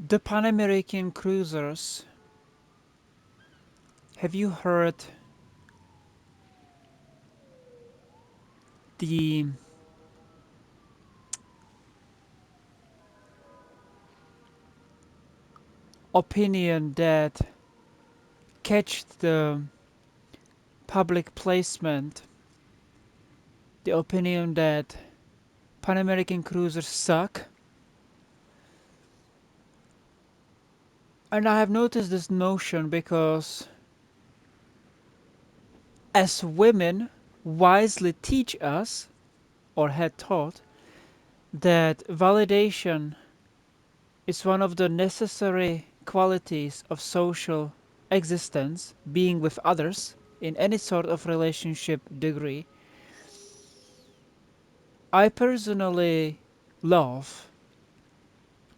The Pan-American cruisers, have you heard the opinion that catched the public placement, the opinion that Pan-American cruisers suck? And I have noticed this notion because as women wisely teach us, or had taught, that validation is one of the necessary qualities of social existence, being with others in any sort of relationship degree. I personally love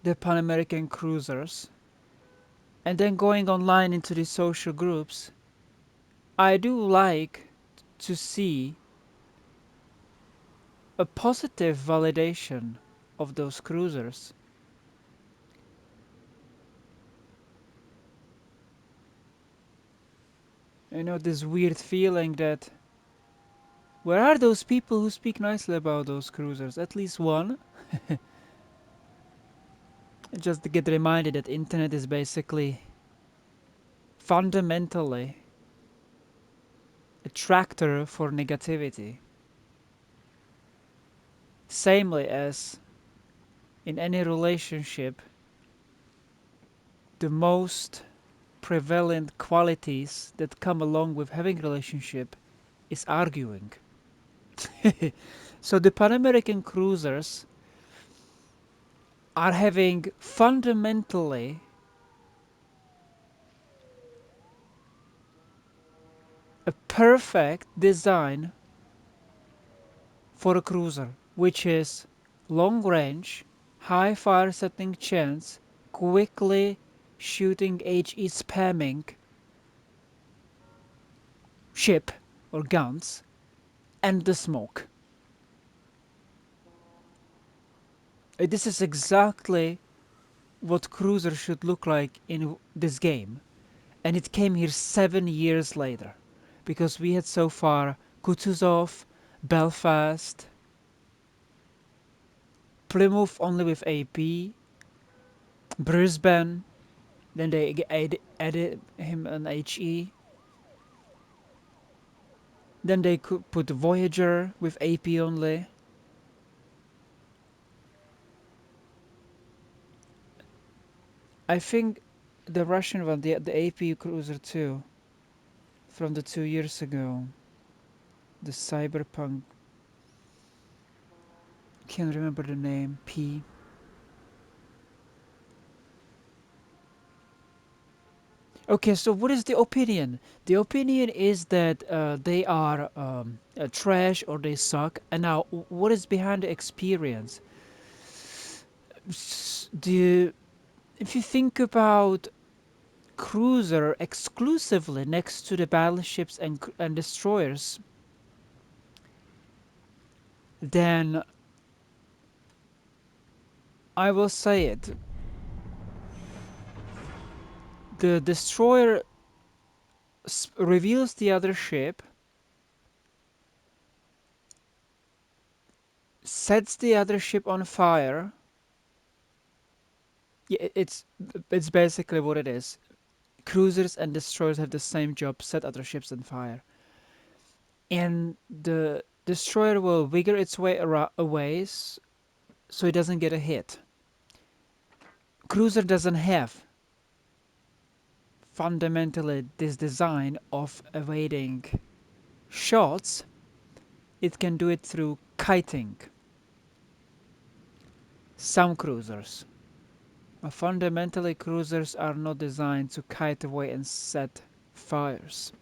the Pan American cruisers, and then going online into the social groups, I do like to see a positive validation of those cruisers. You know, this weird feeling that where are those people who speak nicely about those cruisers? At least one. Just to get reminded that internet is basically fundamentally a tractor for negativity. Samely as in any relationship, the most prevalent qualities that come along with having a relationship is arguing. So the Pan American cruisers are having fundamentally a perfect design for a cruiser, which is long range, high fire setting chance, quickly shooting HE spamming ship or guns, and the smoke. This is exactly what cruiser should look like in this game, and it came here 7 years later, because we had so far Kutuzov, Belfast, Plymouth only with AP, Brisbane, then they added him an HE, then they could put Voyager with AP only. I think the Russian one, the AP cruiser too, from the 2 years ago, the Cyberpunk, can't remember the name, P. Okay, so what is the opinion? The opinion is that they are trash or they suck. And now, what is behind the experience? The If you think about cruiser exclusively next to the battleships and destroyers, then I will say it. The destroyer reveals the other ship, sets the other ship on fire. Yeah, it's basically what it is. Cruisers and destroyers have the same job: set other ships on fire. And the destroyer will wiggle its way away so it doesn't get a hit. Cruiser doesn't have fundamentally this design of evading shots. It can do it through kiting. Some cruisers. Fundamentally, cruisers are not designed to kite away and set fires.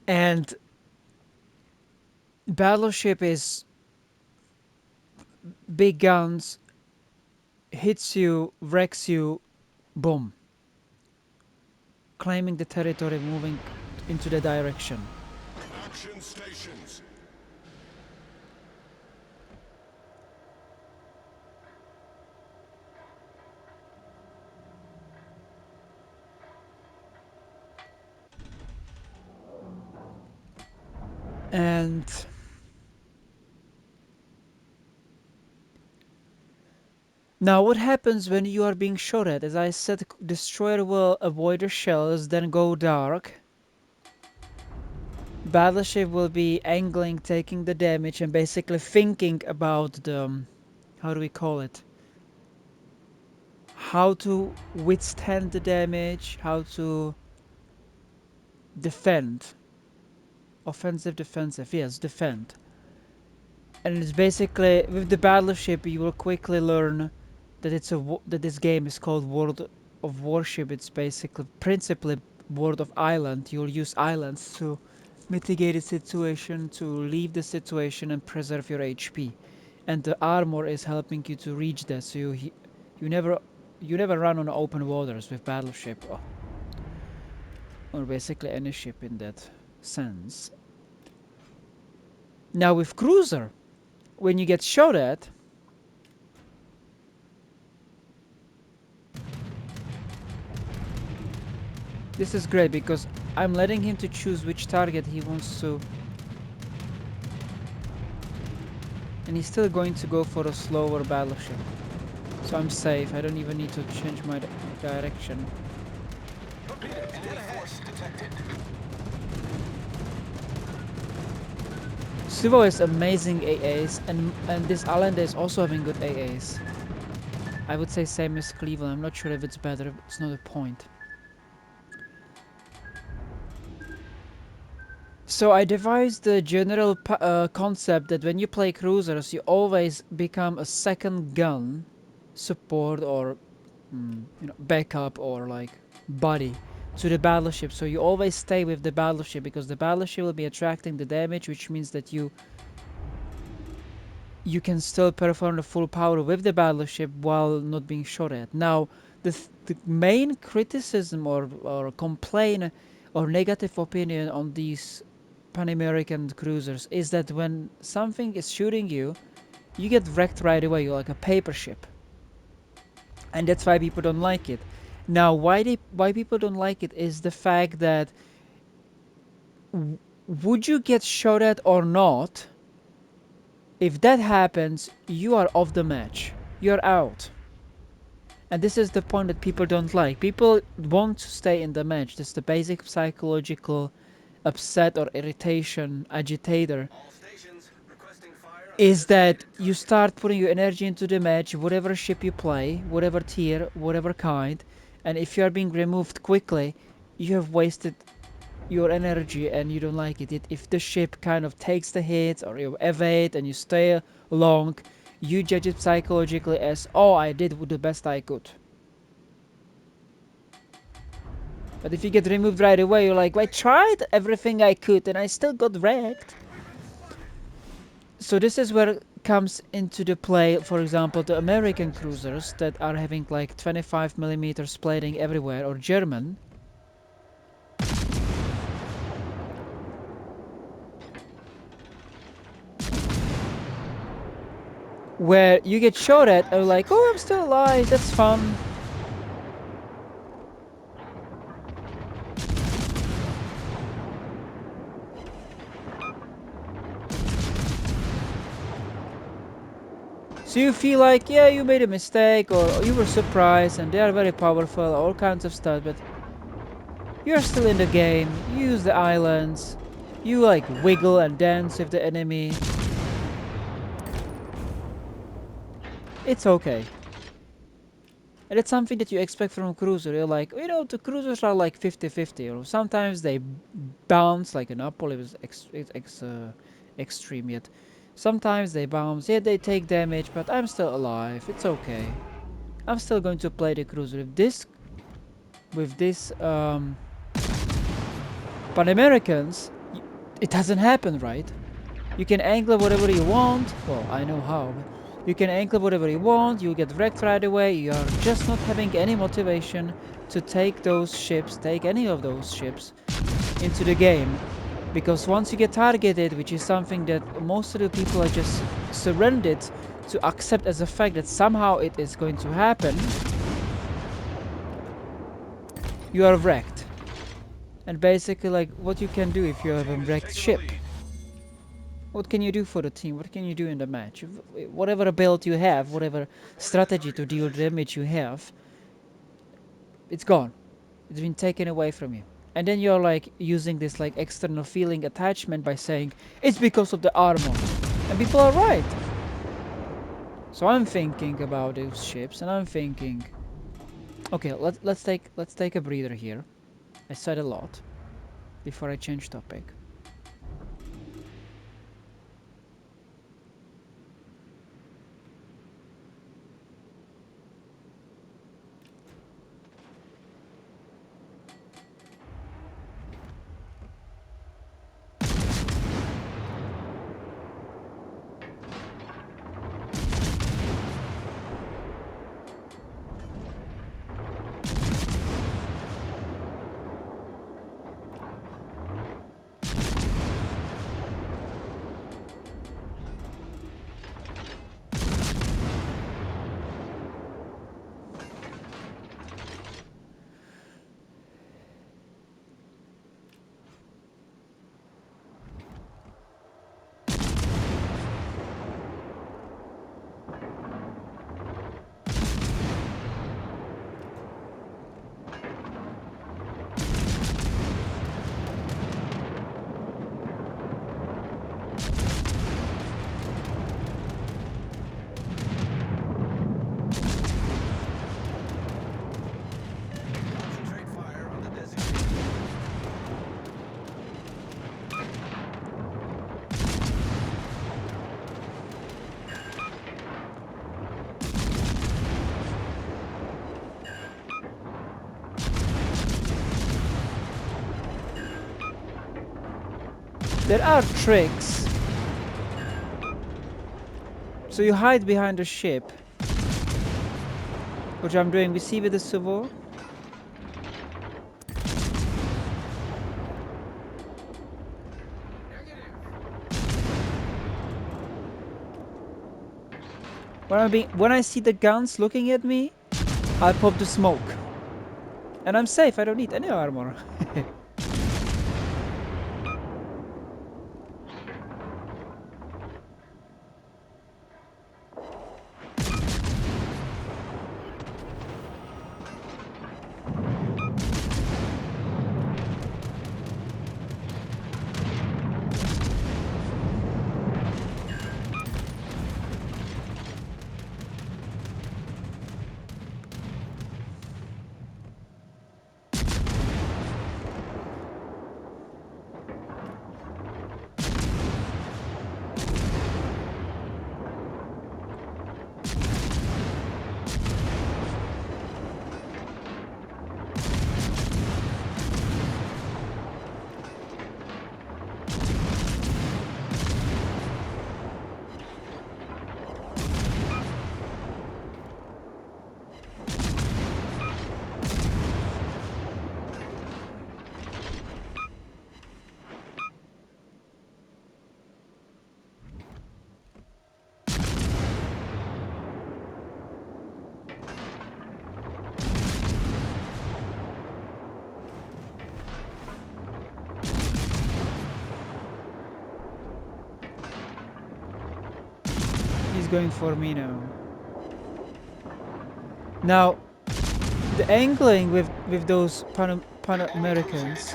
And battleship is big guns, hits you, wrecks you, boom. Claiming the territory, moving into the direction. Action stations. And now what happens when you are being shot at? As I said, destroyer will avoid the shells, then go dark. Battleship will be angling, taking the damage, and basically thinking about the how do we call it? How to withstand the damage, how to defend. Offensive, defensive, yes, defend. And it's basically with the battleship you will quickly learn that that this game is called World of Warship. It's basically principally World of Island. You'll use islands to mitigate the situation, to leave the situation and preserve your HP. And the armor is helping you to reach that, so you never you never run on open waters with battleship or basically any ship in that sense. Now with cruiser, when you get shot at, this is great because I'm letting him to choose which target he wants to, and he's still going to go for a slower battleship. So I'm safe. I don't even need to change my direction. Suvo is amazing AAs, and this island is also having good AAs. I would say same as Cleveland. I'm not sure if it's better. It's not a point. So I devised the general concept that when you play cruisers, you always become a second gun support or backup or like body to the battleship. So you always stay with the battleship because the battleship will be attracting the damage, which means that you can still perform the full power with the battleship while not being shot at. Now, the main criticism or complaint or negative opinion on these Pan-American cruisers is that when something is shooting you, you get wrecked right away. You're like a paper ship, and that's why people don't like it. Now, why people don't like it is the fact that would you get shot at or not? If that happens, you are off the match. You're out. And this is the point that people don't like. People want to stay in the match. That's the basic psychological upset or irritation, agitator, is that you start putting your energy into the match, whatever ship you play, whatever tier, whatever kind, and if you are being removed quickly, you have wasted your energy and you don't like it. If the ship kind of takes the hit or you evade and you stay long, you judge it psychologically as, oh, I did the best I could. But if you get removed right away, you're like, I tried everything I could and I still got wrecked. So this is where it comes into the play, for example, the American cruisers that are having like 25mm plating everywhere, or German. Where you get shot at and like, oh, I'm still alive, that's fun. So you feel like, yeah, you made a mistake or you were surprised and they are very powerful, all kinds of stuff, but you're still in the game, you use the islands, you like wiggle and dance with the enemy. It's okay. And it's something that you expect from a cruiser. You're like, the cruisers are like 50-50, or sometimes they bounce like an apple. It was extreme yet. Sometimes they bounce, yeah, they take damage, but I'm still alive. It's okay. I'm still going to play the cruiser. With this Pan-Americans, it doesn't happen, right? You can angle whatever you want. Well, I know how. But you can angle whatever you want. You get wrecked right away. You are just not having any motivation to take any of those ships into the game. Because once you get targeted, which is something that most of the people are just surrendered to accept as a fact that somehow it is going to happen, you are wrecked. And basically, like, what you can do if you have a wrecked ship. What can you do for the team? What can you do in the match? Whatever build you have, whatever strategy to deal damage you have, it's gone. It's been taken away from you. And then you're like using this like external feeling attachment by saying it's because of the armor. And people are right. So I'm thinking about those ships and I'm thinking, okay, let's take a breather here. I said a lot before I change topic. Concentrate fire on the designated. There are tricks. So you hide behind a ship, which I'm doing. We see with the Suvo. When I see the guns looking at me, I pop the smoke. And I'm safe, I don't need any armor. He's going for me now. Now, the angling with those Pan-Americans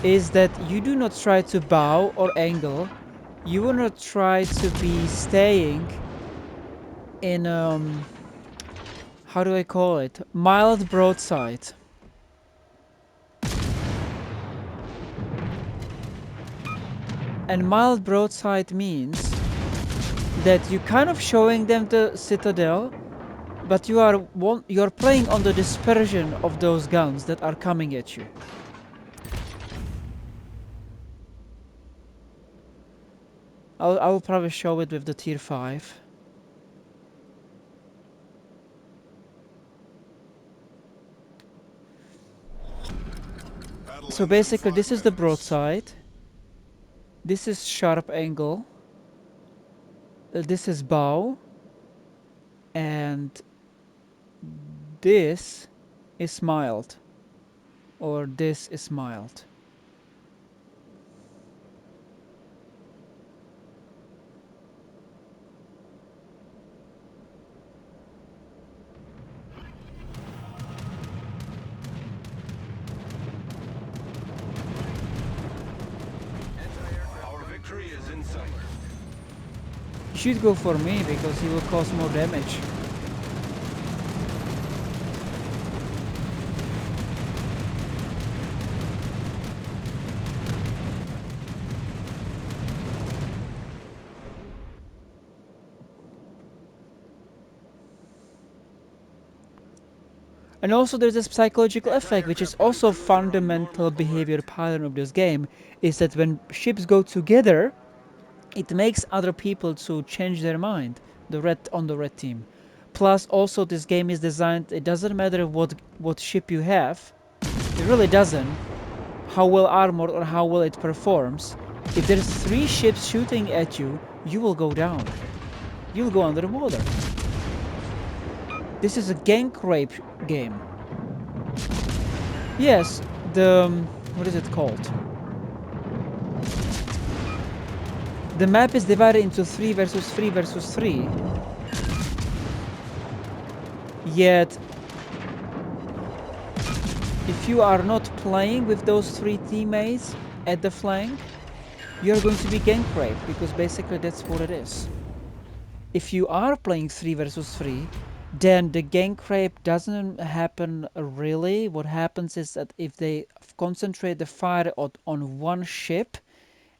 is that you do not try to bow or angle. You will not try to be staying in how do I call it? Mild broadside. And mild broadside means that you kind of showing them the citadel, but you're playing on the dispersion of those guns that are coming at you. I will probably show it with the tier 5. Battle So ends in basically 5 this is the minutes. broadside. This is sharp angle. This is bow. And this is mild. Or this is mild. should go for me because he will cause more damage. And also there's this psychological effect, which is also a fundamental behavior pattern of this game, is that when ships go together, it makes other people to change their mind, the red team. Plus, also this game is designed. It doesn't matter what ship you have. It really doesn't. How well armored or how well it performs. If there's 3 ships shooting at you, you will go down. You'll go under the water. This is a gank rape game. Yes, the what is it called? The map is divided into 3 versus 3 versus 3. Yet, if you are not playing with those 3 teammates at the flank, you're going to be gank raped, because basically that's what it is. If you are playing 3 versus 3, then the gank rape doesn't happen really. What happens is that if they concentrate the fire on one ship,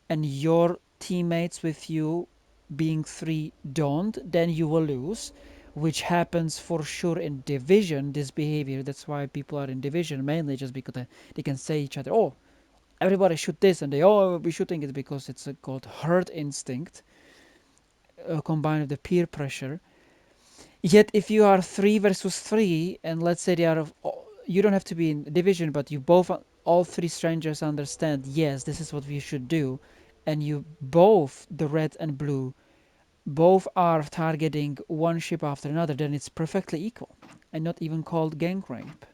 and your teammates with you being 3 don't, then you will lose, which happens for sure in division, this behavior. That's why people are in division, mainly just because they can say each other, oh, everybody shoot this, and they all will be shooting it, because it's called herd instinct, combined with the peer pressure. Yet if you are 3 versus 3, and let's say they are you don't have to be in division, but you both, all 3 strangers understand, yes, this is what we should do, and you both, the red and blue, both are targeting one ship after another, then it's perfectly equal and not even called gank rape.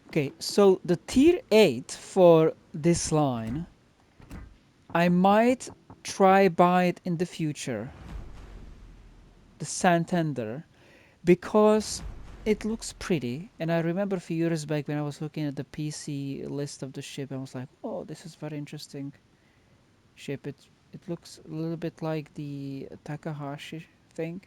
Okay, so the tier 8 for this line, I might try buy it in the future, the Santander, because it looks pretty. And I remember a few years back when I was looking at the PC list of the ship, I was like, oh, this is very interesting ship. It looks a little bit like the Takahashi thing.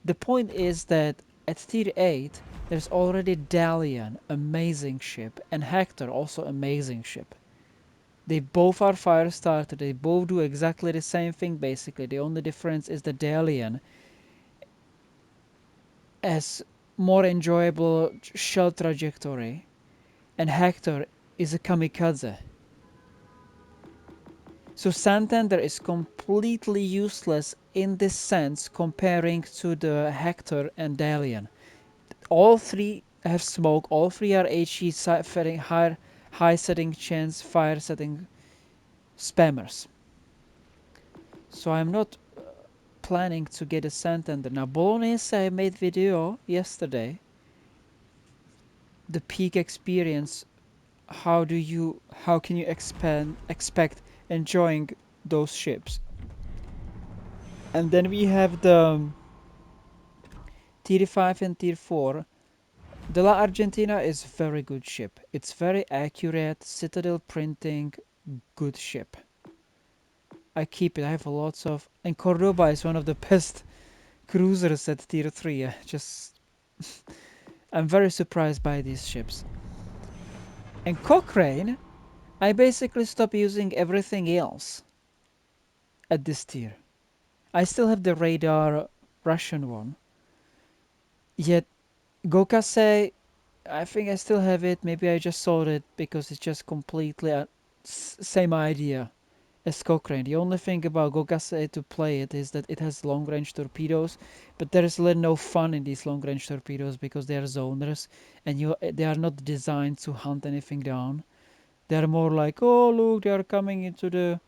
The point is that at tier 8, there's already Dalian, amazing ship, and Hector, also amazing ship. They both are fire starter, they both do exactly the same thing basically. The only difference is the Dalian has more enjoyable shell trajectory, and Hector is a kamikaze. So Santander is completely useless in this sense comparing to the Hector and Dalian. All 3 have smoke, all 3 are HE setting high setting chance, fire setting spammers. So I'm not planning to get a Santander. Now Bolognese, I made video yesterday. The peak experience, how can you expect enjoying those ships? And then we have the tier 5 and tier 4. The La Argentina is very good ship. It's very accurate, citadel printing, good ship. I keep it. I have lots of, and Cordoba is one of the best cruisers at tier 3. I'm very surprised by these ships. And Cochrane, I basically stopped using everything else at this tier. I still have the radar Russian one. Yet Gokase, I think I still have it. Maybe I just sold it because it's just completely same idea as Cochrane. The only thing about Gokase to play it is that it has long range torpedoes, but there is really no fun in these long range torpedoes because they are zoners, and they are not designed to hunt anything down. They are more like, oh look, they are coming into the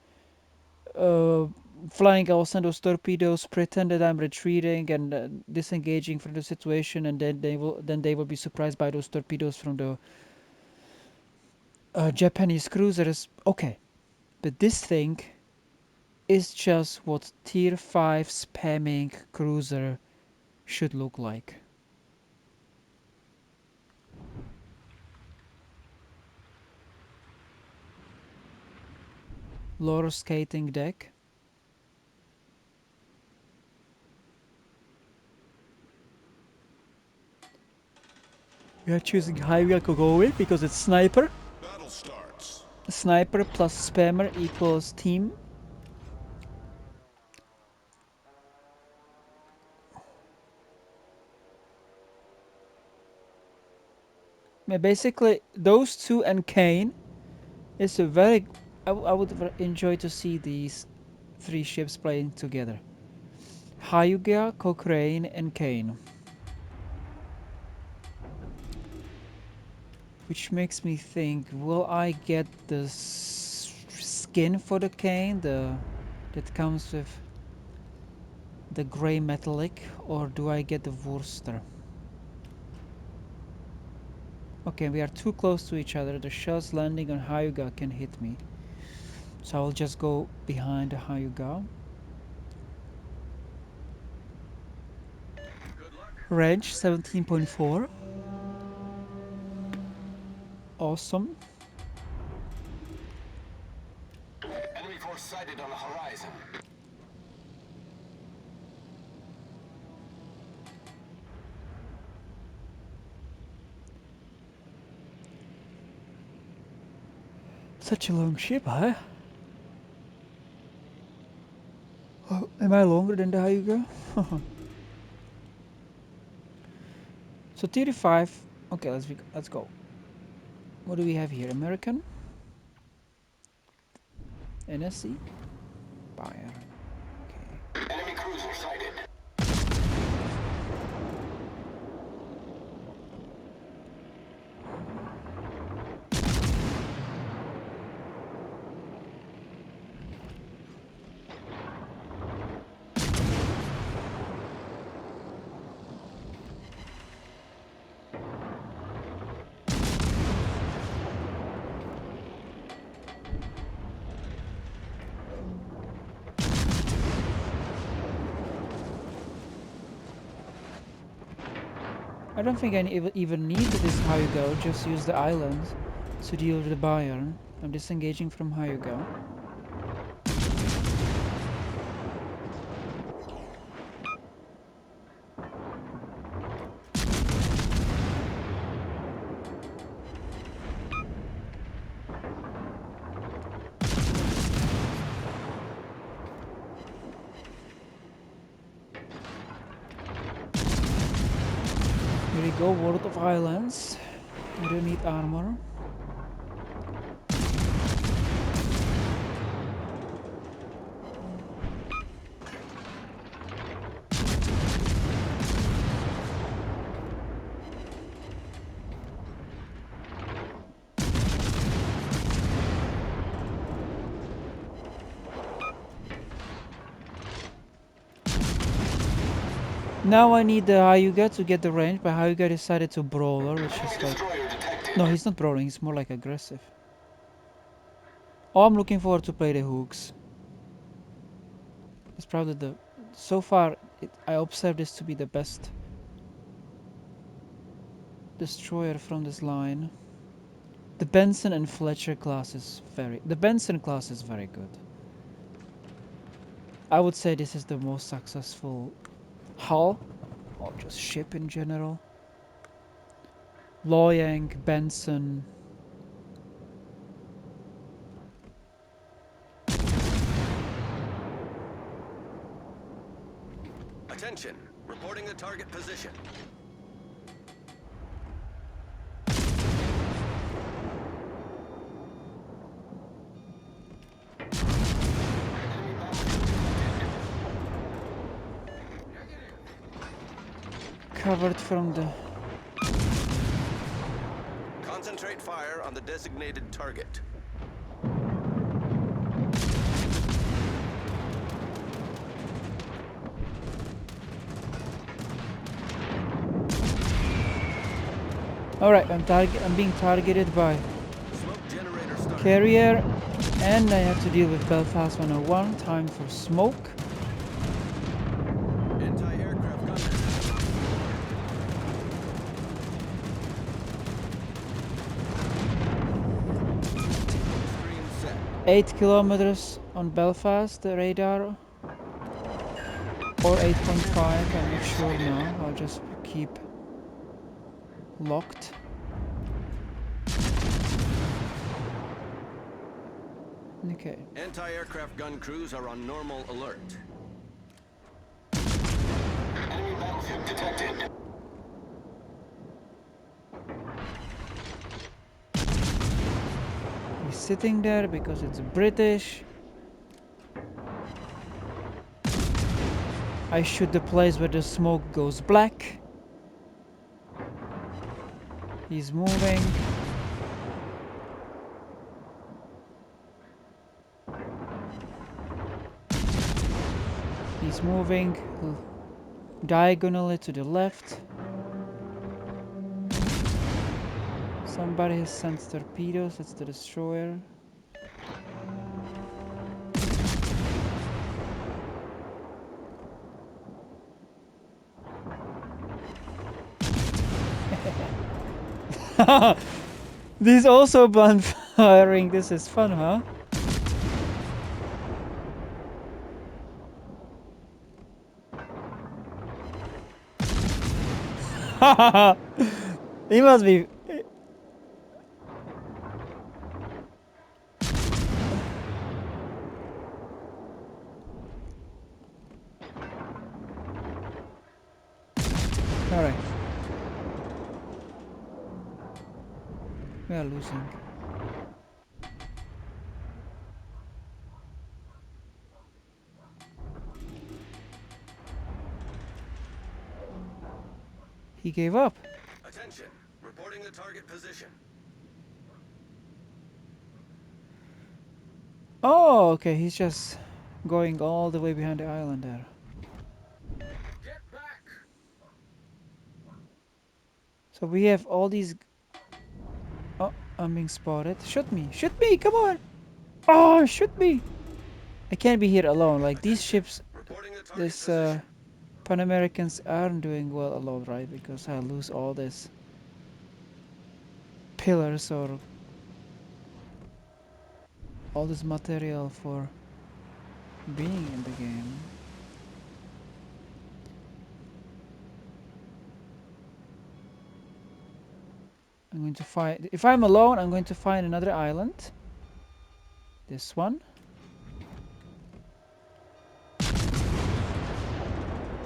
uh, flying. I'll send those torpedoes, pretend that I'm retreating and disengaging from the situation, and then they will be surprised by those torpedoes from the Japanese cruisers. Okay, but this thing is just what tier 5 spamming cruiser should look like. roller skating deck. We are choosing Hyvia to go with because it's sniper. Battle starts. Sniper plus spammer equals team. Basically, those two and Kane is a very. I would enjoy to see these three ships playing together. Hyuga, Cochrane, and Kane. Which makes me think, will I get the skin for the Kane, that comes with the grey metallic, or do I get the Worcester? Okay, we are too close to each other. The shells landing on Hyuga can hit me. So I'll just go behind the Hyuga. Range 17.4. Awesome. Enemy force sighted on the horizon. Such a long ship, huh? Oh, am I longer than the Hyuga? So 35. Okay, let's go. What do we have here? American, NSC, Bayern. Okay. Enemy cruiser sighted. I don't think I even need this Hyuga. Just use the island to deal with the Bayern. I'm disengaging from Hyuga. Here we go, World of Islands. I don't need armor. Now I need the Hyuga to get the range, but Hyuga decided to brawler, which is like... No, he's not brawling, he's more like aggressive. Oh, I'm looking forward to play the hooks. It's probably the... So far, I observe this to be the best destroyer from this line. The Benson and Fletcher class is very... The Benson class is very good. I would say this is the most successful hull, or just ship in general. Loyang, Benson. Attention. Reporting the target position. Covered from the... Concentrate fire on the designated target. Alright, I'm being targeted by Smoke generator started. carrier, and I have to deal with Belfast 101. Time for smoke. Anti-aircraft gunner. Screen set. 8 kilometers on Belfast, the radar, or 8.5, I'm not sure now. I'll just keep locked. Okay. Anti-aircraft gun crews are on normal alert. Enemy battleship detected. He's sitting there because it's British. I shoot the place where the smoke goes black. He's moving. He's moving diagonally to the left. Somebody has sent torpedoes. That's the destroyer. These also blind firing. This is fun, huh? He must be. Alright. We are losing. He gave up. Attention, reporting the target position. Oh, okay. He's just going all the way behind the island there. Get back! So we have all these. Oh, I'm being spotted. Shoot me! Shoot me! Come on! Oh, shoot me! I can't be here alone. Like these ships, Reporting the target this position. Panamericans aren't doing well alone, right? Because I lose all this pillars or all this material for being in the game. I'm going to find. If I'm alone, I'm going to find another island. This one.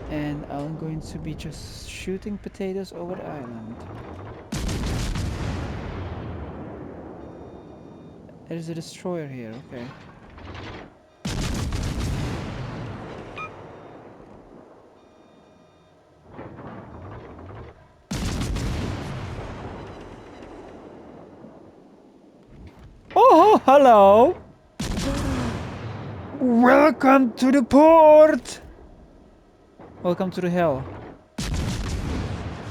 And I'm going to be just shooting potatoes over the island. There's a destroyer here, okay. Oh, hello! Welcome to the port! Welcome to the hell.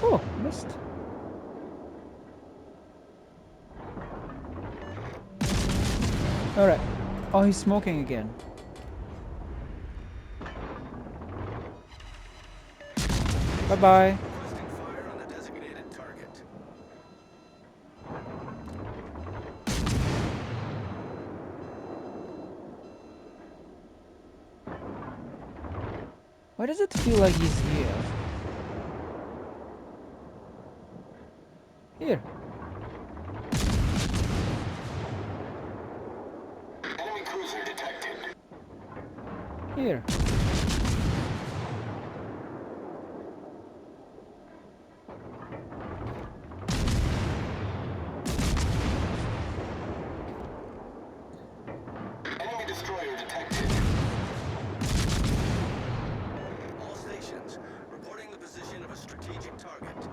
Oh, missed. Alright. Oh, he's smoking again. Bye-bye. Requesting fire on the designated target. Why does it feel like he's here? Here. Enemy cruiser detected. Here. Enemy destroyer detected. All stations, reporting the position of a strategic target.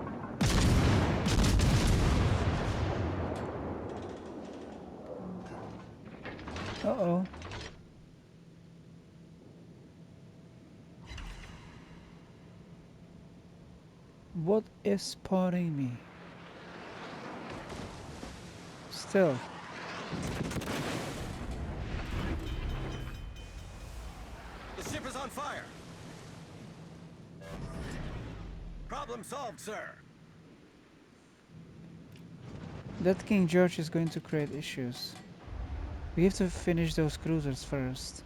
Uh-oh. What is spotting me? Still. The ship is on fire! Problem solved, sir. That King George is going to create issues. We have to finish those cruisers first.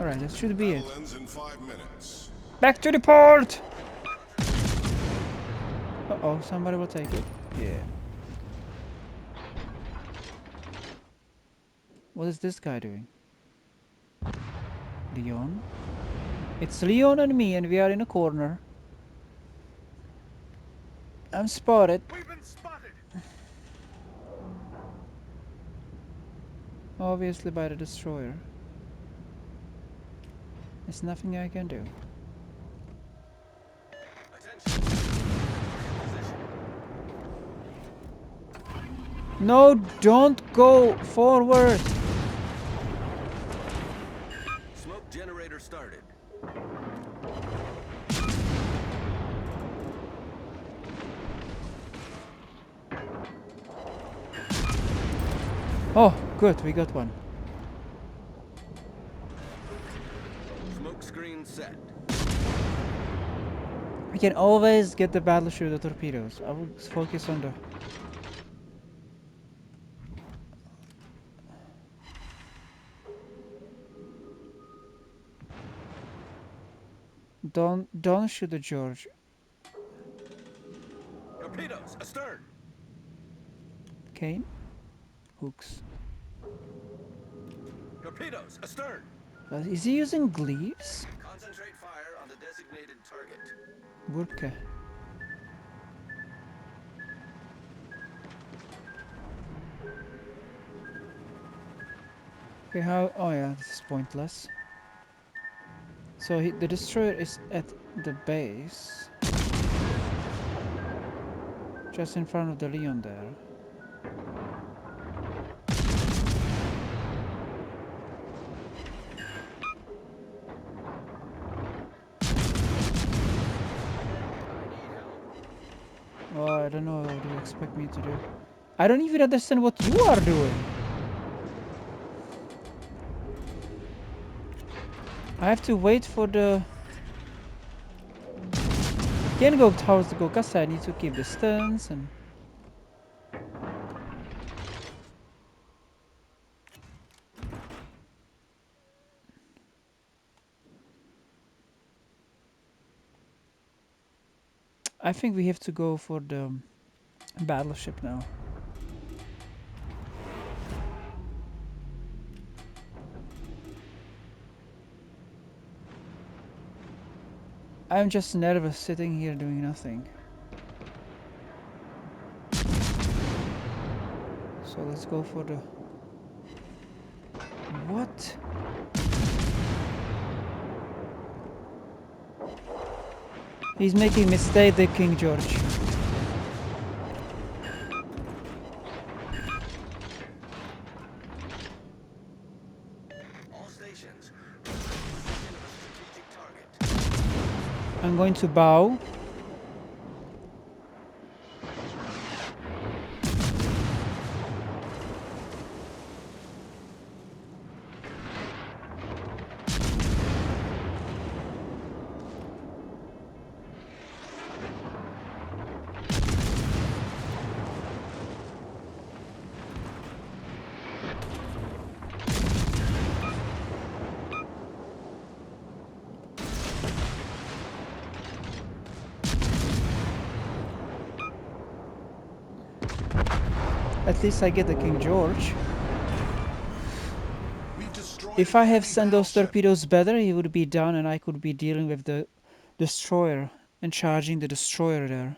Alright, that should be it. Battle ends in 5 minutes. Back to the port! Uh-oh, somebody will take it. Yeah. What is this guy doing? Leon? It's Leon and me, and we are in a corner. I'm spotted. We've been spotted. Obviously by the destroyer. There's nothing I can do. Attention. Position. No, don't go forward! Smoke generator started. Oh, good, we got one. Smoke screen set. We can always get the battleship with the torpedoes. I will focus on the... Don't shoot the George. Torpedoes astern. Kane? Hooks. Torpedoes astern. Is he using gleaves? Concentrate fire on the designated target. Burke. Okay, how... Oh yeah, this is pointless. So the destroyer is at the base. Just in front of the Leon there. Oh, I don't know what you expect me to do. I don't even understand what you are doing. I have to wait for the... Can't go towards the Gokasa, I need to keep distance and... I think we have to go for the battleship now. I'm just nervous sitting here doing nothing. So let's go for the... What? He's making mistake, the King George. All stations. Position of a strategic target. I'm going to bow. At least I get the King George. We've destroyed If I an have enemy sent those battleship. torpedoes better, he would be done and I could be dealing with the destroyer and charging the destroyer there.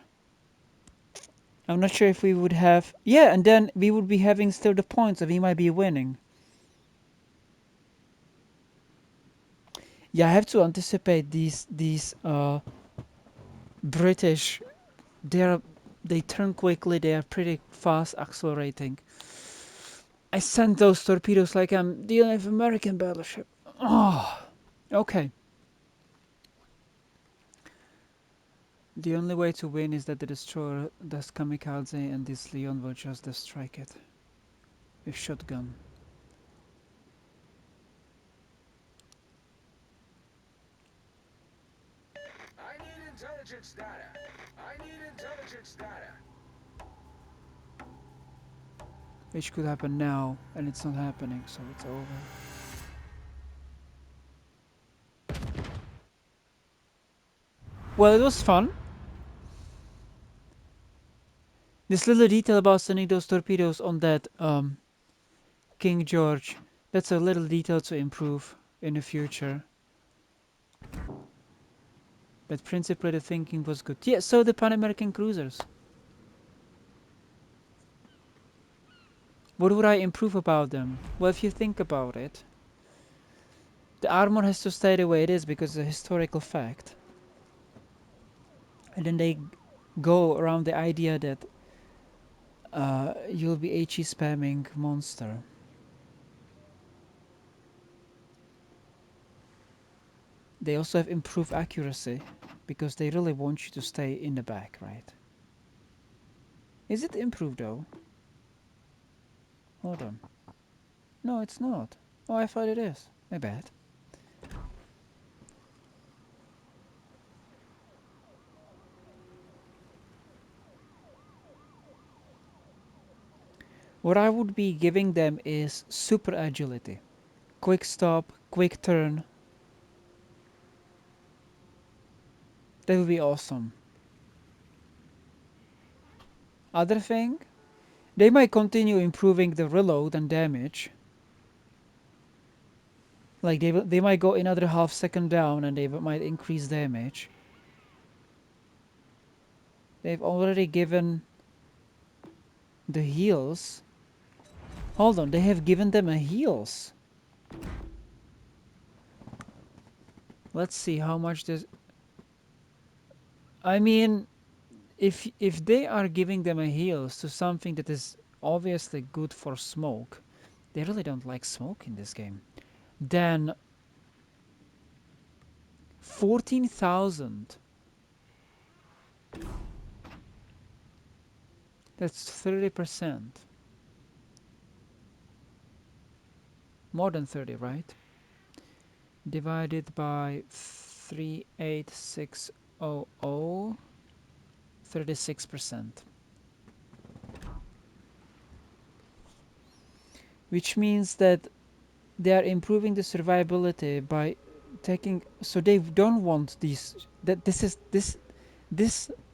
I'm not sure if we would have... Yeah, and then we would be having still the points and we might be winning. Yeah, I have to anticipate these British. They turn quickly. They are pretty fast accelerating. I sent those torpedoes like I'm dealing with American battleship. Oh, okay. The only way to win is that the destroyer does kamikaze and this Leon will just strike it with shotgun. I need intelligence data. I need intelligence data. Which could happen now, and it's not happening, so it's over. Well, it was fun. This little detail about sending those torpedoes on that King George, that's a little detail to improve in the future. But principally the thinking was good. Yeah, so the Pan-American cruisers. What would I improve about them? Well, if you think about it, the armor has to stay the way it is because it's a historical fact. And then they go around the idea that you'll be HE spamming monster. They also have improved accuracy because they really want you to stay in the back, right? Is it improved though? Hold on. No, it's not. Oh, I thought it is. My bad. What I would be giving them is super agility. Quick stop, quick turn. That would be awesome. Other thing, they might continue improving the reload and damage. Like they might go another half second down and they might increase damage. They've already given the heals. Hold on, they have given them a heals. Let's see how much this. I mean, if they are giving them a heals to something that is obviously good for smoke, they really don't like smoke in this game. Then 14,000. That's 30%. More than 30, right? Divided by 38600, 36%. Which means that they are improving the survivability by taking, so they don't want these, that this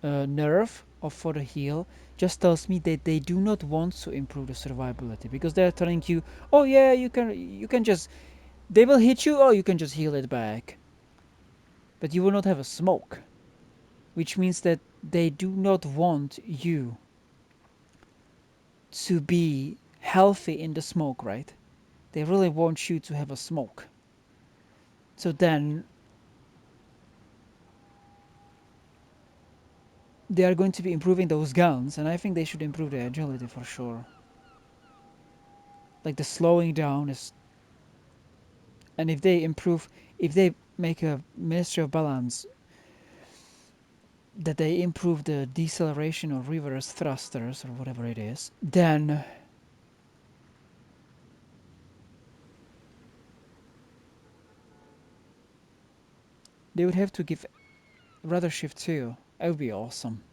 nerve of for the heal just tells me that they do not want to improve the survivability because they're telling you, oh yeah, you can just, they will hit you, or you can just heal it back, but you will not have a smoke, which means that they do not want you to be healthy in the smoke, right? They really want you to have a smoke. So then they are going to be improving those guns, and I think they should improve the agility for sure. Like the slowing down is, and if they improve, if they make a Ministry of Balance that they improve the deceleration or reverse thrusters or whatever it is, then they would have to give rudder shift too. That would be awesome.